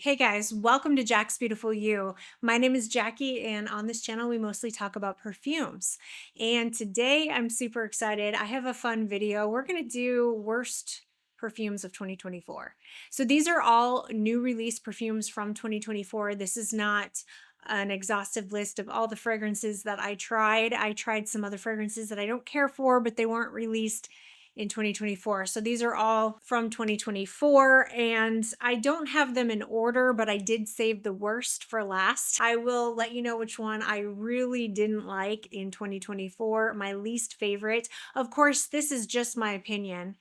Hey guys, welcome to Jack's Beautiful You. My name is Jackie, and on this channel, we mostly talk about perfumes. And today I'm super excited. I have a fun video. We're going to do worst perfumes of 2024. So these are all new release perfumes from 2024. This is not an exhaustive list of all the fragrances that I tried. I tried some other fragrances that I don't care for, but they weren't released in 2024. So these are all from 2024 and I don't have them in order, but I did save the worst for last. I will let you know which one I really didn't like in 2024, my least favorite. Of course, this is just my opinion.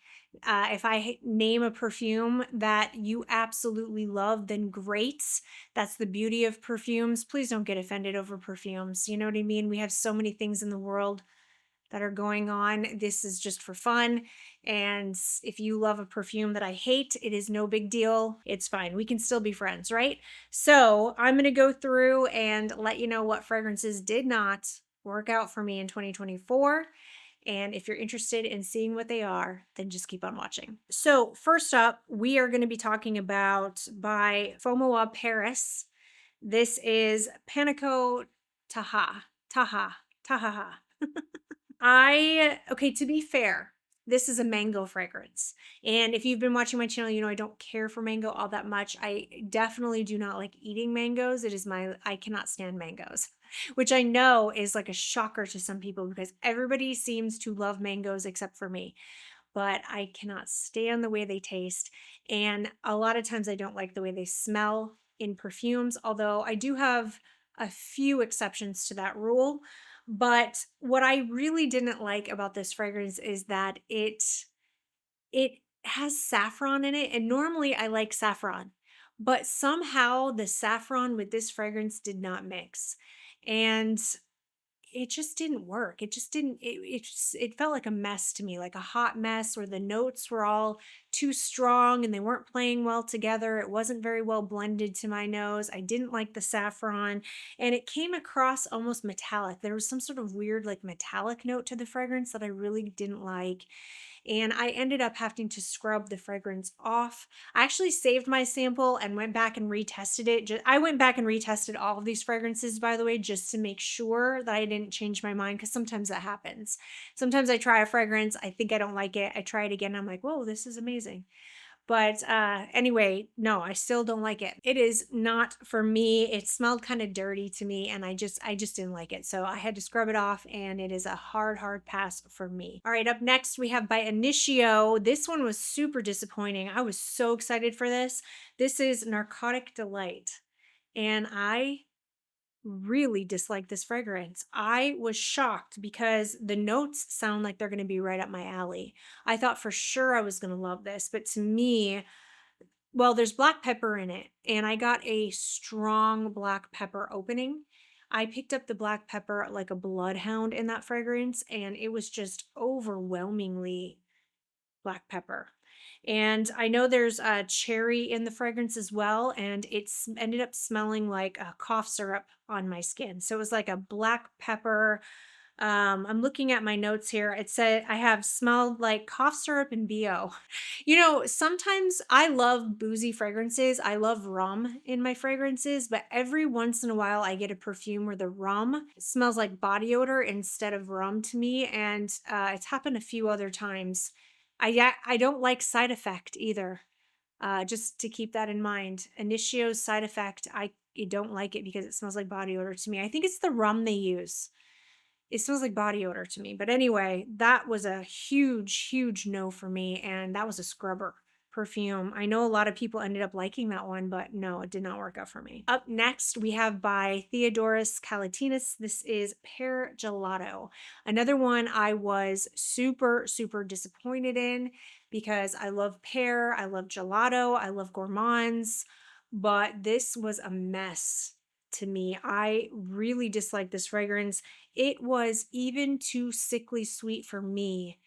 If I name a perfume that you absolutely love, then great. That's the beauty of perfumes. Please don't get offended over perfumes. You know what I mean? We have so many things in the world that are going on. This is just for fun. And if you love a perfume that I hate, it is no big deal. It's fine. We can still be friends, right? So I'm going to go through and let you know what fragrances did not work out for me in 2024. And if you're interested in seeing what they are, then just keep on watching. So, first up, we are going to be talking about by Fomoway Paris. This is Pannaco Tahaa. Tahaa. Tahaa. Okay, to be fair, this is a mango fragrance. And if you've been watching my channel, you know I don't care for mango all that much. I definitely do not like eating mangoes. I cannot stand mangoes, which I know is like a shocker to some people because everybody seems to love mangoes except for me. But I cannot stand the way they taste. And a lot of times I don't like the way they smell in perfumes, although I do have a few exceptions to that rule. But what I really didn't like about this fragrance is that it has saffron in it, and normally I like saffron, but somehow the saffron with this fragrance did not mix. And it just didn't work. It just didn't it felt like a mess to me, like a hot mess where the notes were all too strong and they weren't playing well together. It wasn't very well blended to my nose. I didn't like the saffron and it came across almost metallic. There was some sort of weird like metallic note to the fragrance that I really didn't like, and I ended up having to scrub the fragrance off. I actually saved my sample and went back and retested it. I went back and retested all of these fragrances, by the way, just to make sure that I didn't change my mind because sometimes that happens. Sometimes I try a fragrance, I think I don't like it, I try it again, I'm like, whoa, this is amazing. But anyway, no, I still don't like it. It is not for me. It smelled kind of dirty to me and I just didn't like it. So I had to scrub it off and it is a hard pass for me. All right, up next we have by Initio. This one was super disappointing. I was so excited for this. This is Narcotic Delight. And I really dislike this fragrance. I was shocked because the notes sound like they're going to be right up my alley. I thought for sure I was going to love this, but to me, well, there's black pepper in it, and I got a strong black pepper opening. I picked up the black pepper like a bloodhound in that fragrance, and it was just overwhelmingly black pepper. And I know there's a cherry in the fragrance as well, and it's ended up smelling like a cough syrup on my skin. So it was like a black pepper. I'm looking at my notes here. It said I have smelled like cough syrup and BO. You know, sometimes I love boozy fragrances. I love rum in my fragrances, but every once in a while I get a perfume where the rum smells like body odor instead of rum to me. And it's happened a few other times. I don't like side effect either. Just to keep that in mind. Initio's side effect, I don't like it because it smells like body odor to me. I think it's the rum they use. It smells like body odor to me. But anyway, that was a huge no for me. And that was a scrubber perfume. I know a lot of people ended up liking that one, but no, it did not work out for me. Up next, we have by Theodoros Catinis. This is PearGelato. Another one I was super disappointed in because I love pear, I love gelato, I love gourmands, but this was a mess to me. I really disliked this fragrance. It was even too sickly sweet for me.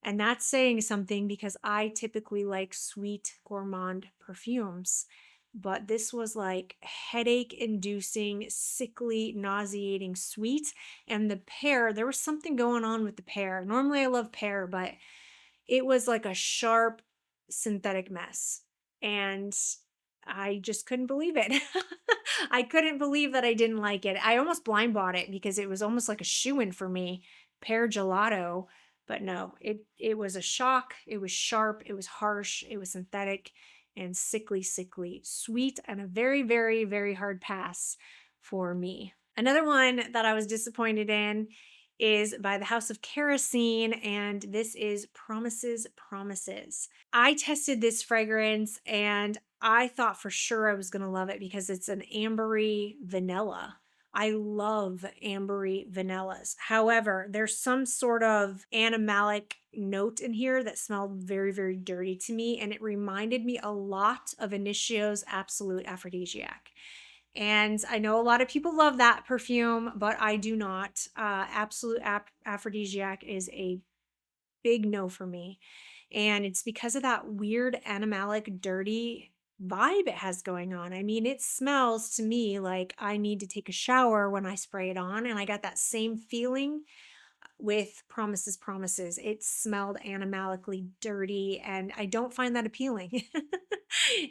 And that's saying something because I typically like sweet gourmand perfumes. But this was like headache inducing, sickly, nauseating sweet. And the pear, there was something going on with the pear. Normally I love pear, but it was like a sharp synthetic mess. And I just couldn't believe it. I couldn't believe that I didn't like it. I almost blind bought it because it was almost like a shoo-in for me, PearGelato. But no, it was a shock. It was sharp, it was harsh, it was synthetic and sickly, sickly sweet, and a very, very, very hard pass for me. Another one that I was disappointed in is by the House of Kerosene, and this is Promises, Promises. I tested this fragrance and I thought for sure I was going to love it because it's an ambery vanilla. I love ambery vanillas. However, there's some sort of animalic note in here that smelled very, very dirty to me, and it reminded me a lot of Initio's Absolute Aphrodisiac. And I know a lot of people love that perfume, but I do not. Absolute Aphrodisiac is a big no for me. And it's because of that weird animalic, dirty vibe it has going on. I mean, it smells to me like I need to take a shower when I spray it on. And I got that same feeling with Promises, Promises. It smelled animalically dirty, and I don't find that appealing.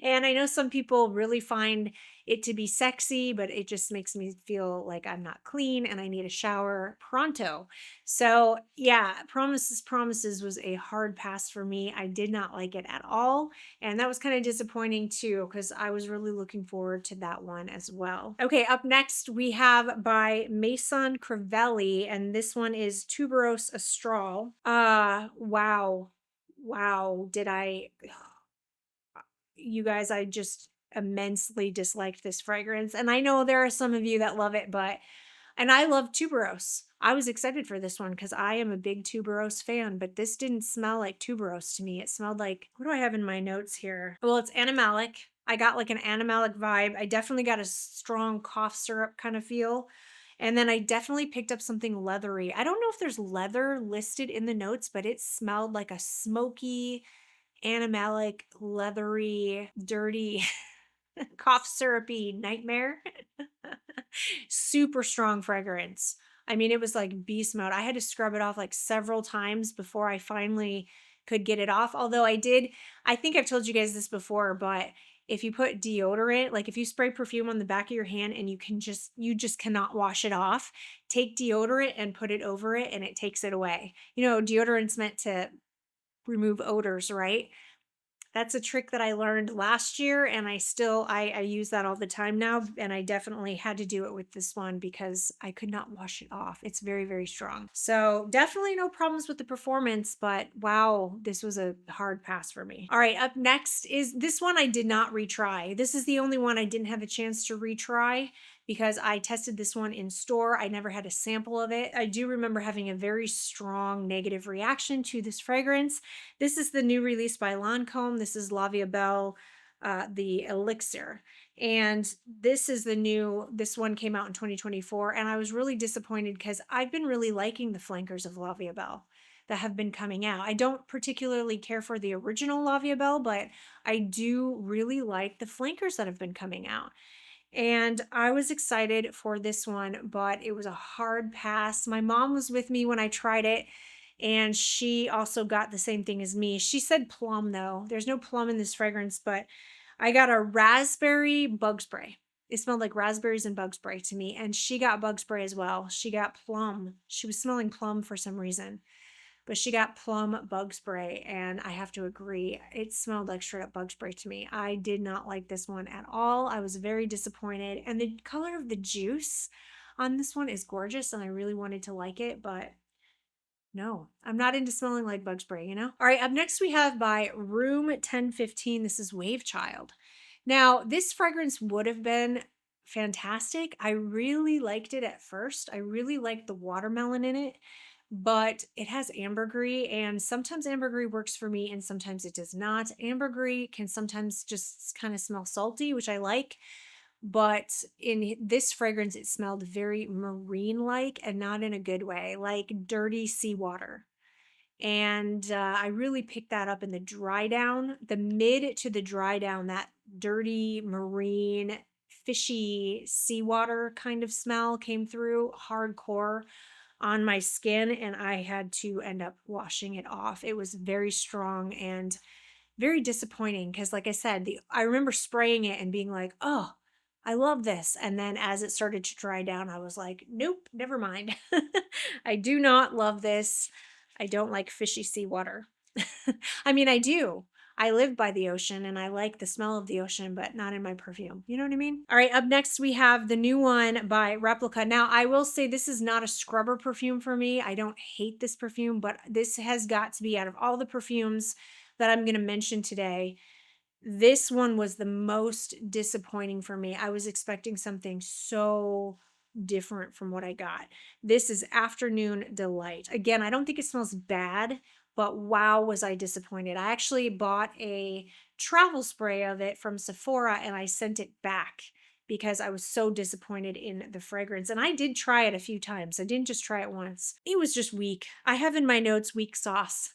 And I know some people really find it to be sexy, but it just makes me feel like I'm not clean and I need a shower pronto. So, yeah, Promises, Promises was a hard pass for me. I did not like it at all. And that was kind of disappointing too, because I was really looking forward to that one as well. Okay, up next we have by Maison Crivelli, and this one is Tuberos Astral. Wow. Wow. You guys, I just immensely disliked this fragrance. And I know there are some of you that love it, and I love tuberose. I was excited for this one because I am a big tuberose fan, but this didn't smell like tuberose to me. It smelled like, what do I have in my notes here? Well, it's animalic. I got like an animalic vibe. I definitely got a strong cough syrup kind of feel. And then I definitely picked up something leathery. I don't know if there's leather listed in the notes, but it smelled like a smoky, animalic, leathery, dirty, cough syrupy nightmare. Super strong fragrance. I mean, it was like beast mode. I had to scrub it off like several times before I finally could get it off. Although I think I've told you guys this before, but if you put deodorant, like if you spray perfume on the back of your hand and you just cannot wash it off, take deodorant and put it over it and it takes it away. You know, deodorant's meant to remove odors, right? That's a trick that I learned last year, and I use that all the time now, and I definitely had to do it with this one because I could not wash it off. It's very, very strong. So definitely no problems with the performance, but wow, this was a hard pass for me. All right, up next is this one I did not retry. This is the only one I didn't have a chance to retry because I tested this one in store. I never had a sample of it. I do remember having a very strong negative reaction to this fragrance. This is the new release by Lancome. This is La Vie Belle, The Elixir. And this one came out in 2024. And I was really disappointed because I've been really liking the flankers of La Vie Belle that have been coming out. I don't particularly care for the original La Vie Belle, but I do really like the flankers that have been coming out. And I was excited for this one, but it was a hard pass. My mom was with me when I tried it, and she also got the same thing as me. She said plum, though. There's no plum in this fragrance, but I got a raspberry bug spray. It smelled like raspberries and bug spray to me, and she got bug spray as well. She got plum. She was smelling plum for some reason, but she got plum bug spray, and I have to agree, it smelled like straight up bug spray to me. I did not like this one at all. I was very disappointed, and the color of the juice on this one is gorgeous, and I really wanted to like it, but no, I'm not into smelling like bug spray, you know? All right, up next we have by Room 1015. This is Wave Child. Now, this fragrance would have been fantastic. I really liked it at first. I really liked the watermelon in it, but it has ambergris, and sometimes ambergris works for me and sometimes it does not. Ambergris can sometimes just kind of smell salty, which I like, but in this fragrance, it smelled very marine-like and not in a good way, like dirty seawater. And I really picked that up in the dry down, the mid to the dry down, that dirty marine, fishy seawater kind of smell came through hardcore on my skin, and I had to end up washing it off. It was very strong and very disappointing because, like I said, I remember spraying it and being like, oh, I love this. And then as it started to dry down, I was like, nope, never mind. I do not love this. I don't like fishy seawater. I mean, I do. I live by the ocean and I like the smell of the ocean, but not in my perfume. You know what I mean? All right, up next we have the new one by Replica. Now, I will say this is not a scrubber perfume for me. I don't hate this perfume, but this has got to be, out of all the perfumes that I'm going to mention today, this one was the most disappointing for me. I was expecting something so different from what I got. This is Afternoon Delight. Again, I don't think it smells bad, but wow, was I disappointed. I actually bought a travel spray of it from Sephora and I sent it back because I was so disappointed in the fragrance. And I did try it a few times. I didn't just try it once. It was just weak. I have in my notes weak sauce.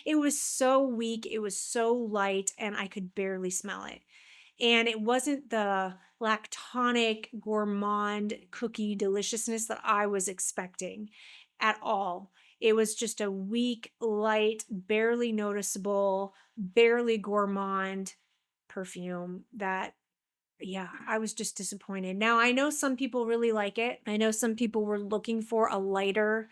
It was so weak. It was so light and I could barely smell it. And it wasn't the lactonic gourmand cookie deliciousness that I was expecting at all. It was just a weak, light, barely noticeable, barely gourmand perfume that, yeah, I was just disappointed. Now, I know some people really like it. I know some people were looking for a lighter,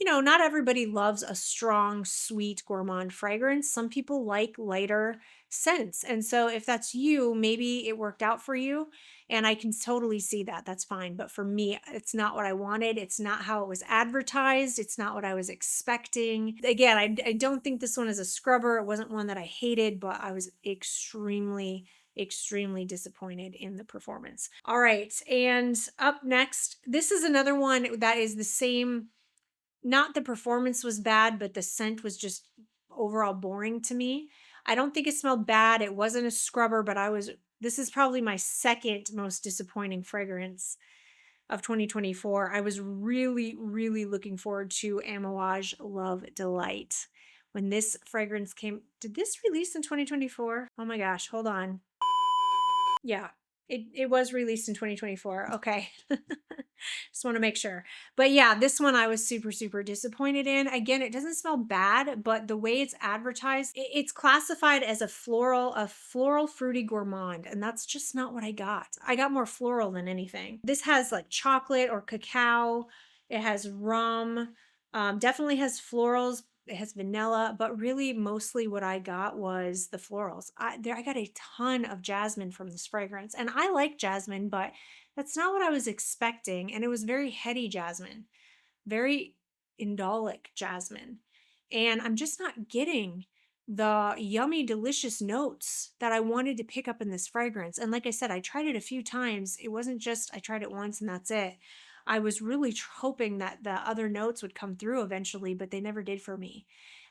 not everybody loves a strong, sweet, gourmand fragrance. Some people like lighter scents. And so if that's you, maybe it worked out for you. And I can totally see that. That's fine. But for me, it's not what I wanted. It's not how it was advertised. It's not what I was expecting. Again, I don't think this one is a scrubber. It wasn't one that I hated, but I was extremely disappointed in the performance. All right. And up next, this is another one that is the same. Not the performance was bad, but the scent was just overall boring to me. I don't think it smelled bad. It wasn't a scrubber, but this is probably my second most disappointing fragrance of 2024. I was really looking forward to Amouage Love Delight. When this fragrance came, did this release in 2024? Oh my gosh, hold on. Yeah, it was released in 2024. Okay. Just want to make sure. But yeah, this one I was super disappointed in. Again, it doesn't smell bad, but the way it's advertised, it's classified as a floral fruity gourmand, and that's just not what I got. I got more floral than anything. This has like chocolate or cacao. It has rum. Definitely has florals. It has vanilla, but really mostly what I got was the florals. I got a ton of jasmine from this fragrance, and I like jasmine, but that's not what I was expecting. And it was very heady jasmine, very indolic jasmine. And I'm just not getting the yummy, delicious notes that I wanted to pick up in this fragrance. And like I said, I tried it a few times. It wasn't just I tried it once and that's it. I was really hoping that the other notes would come through eventually, but they never did for me.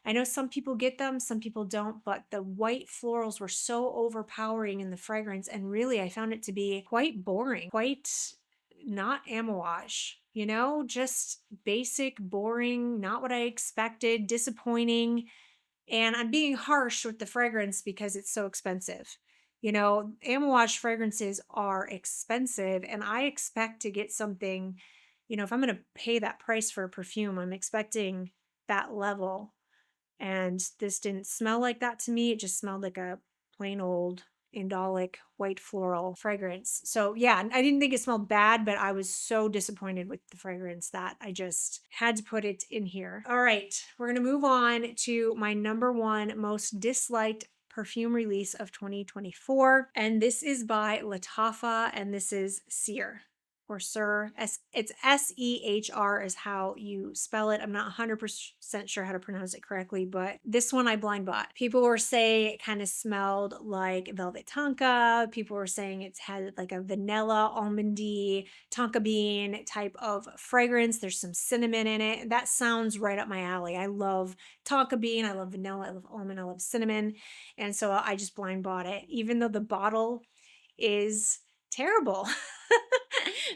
I know some people get them, some people don't, but the white florals were so overpowering in the fragrance. And really, I found it to be quite boring, quite not Amouage, just basic, boring, not what I expected, disappointing. And I'm being harsh with the fragrance because it's so expensive. Amouage fragrances are expensive, and I expect to get something, if I'm going to pay that price for a perfume, I'm expecting that level. And this didn't smell like that to me. It just smelled like a plain old indolic white floral fragrance. So yeah, I didn't think it smelled bad, but I was so disappointed with the fragrance that I just had to put it in here. All right, we're going to move on to my number one most disliked perfume release of 2024. And this is by Lattafa, and this is Seher. Or Sir. It's Sehr is how you spell it. I'm not 100% sure how to pronounce it correctly, but this one I blind bought. People were saying it kind of smelled like Velvet Tonka. People were saying it's had like a vanilla, almondy, tonka bean type of fragrance. There's some cinnamon in it. That sounds right up my alley. I love tonka bean. I love vanilla. I love almond. I love cinnamon. And so I just blind bought it, even though the bottle is terrible.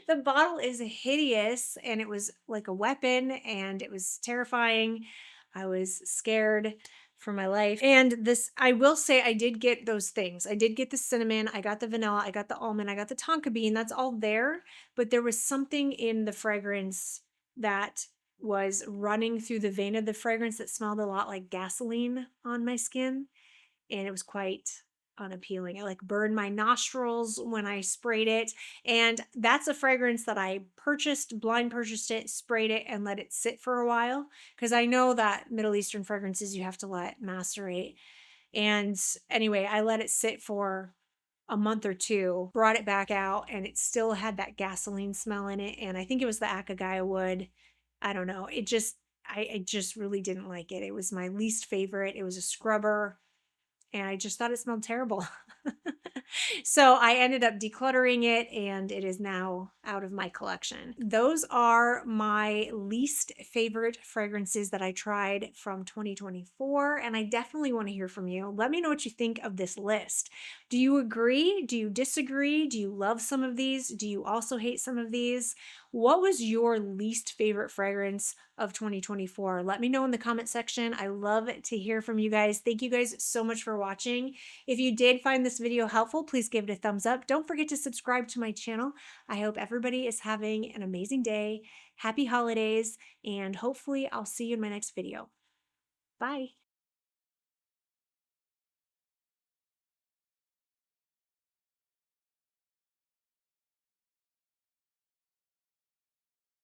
The bottle is hideous and it was like a weapon and it was terrifying. I was scared for my life. And this, I will say, I did get those things. I did get the cinnamon, I got the vanilla, I got the almond, I got the tonka bean. That's all there. But there was something in the fragrance that was running through the vein of the fragrance that smelled a lot like gasoline on my skin. and it was quite unappealing. It like burned my nostrils when I sprayed it. And that's a fragrance that I purchased, blind purchased it, sprayed it, and let it sit for a while. Because I know that Middle Eastern fragrances you have to let macerate. And anyway, I let it sit for a month or two, brought it back out, and it still had that gasoline smell in it. And I think it was the Akagaya wood. I don't know. I just really didn't like it. It was my least favorite. It was a scrubber, and I just thought it smelled terrible. So I ended up decluttering it, and it is now out of my collection. Those are my least favorite fragrances that I tried from 2024, and I definitely want to hear from you. Let me know what you think of this list. Do you agree? Do you disagree? Do you love some of these? Do you also hate some of these? What was your least favorite fragrance of 2024? Let me know in the comment section. I love to hear from you guys. Thank you guys so much for watching. If you did find this video helpful, please give it a thumbs up. Don't forget to subscribe to my channel. I hope everybody is having an amazing day. Happy holidays, and hopefully I'll see you in my next video. Bye.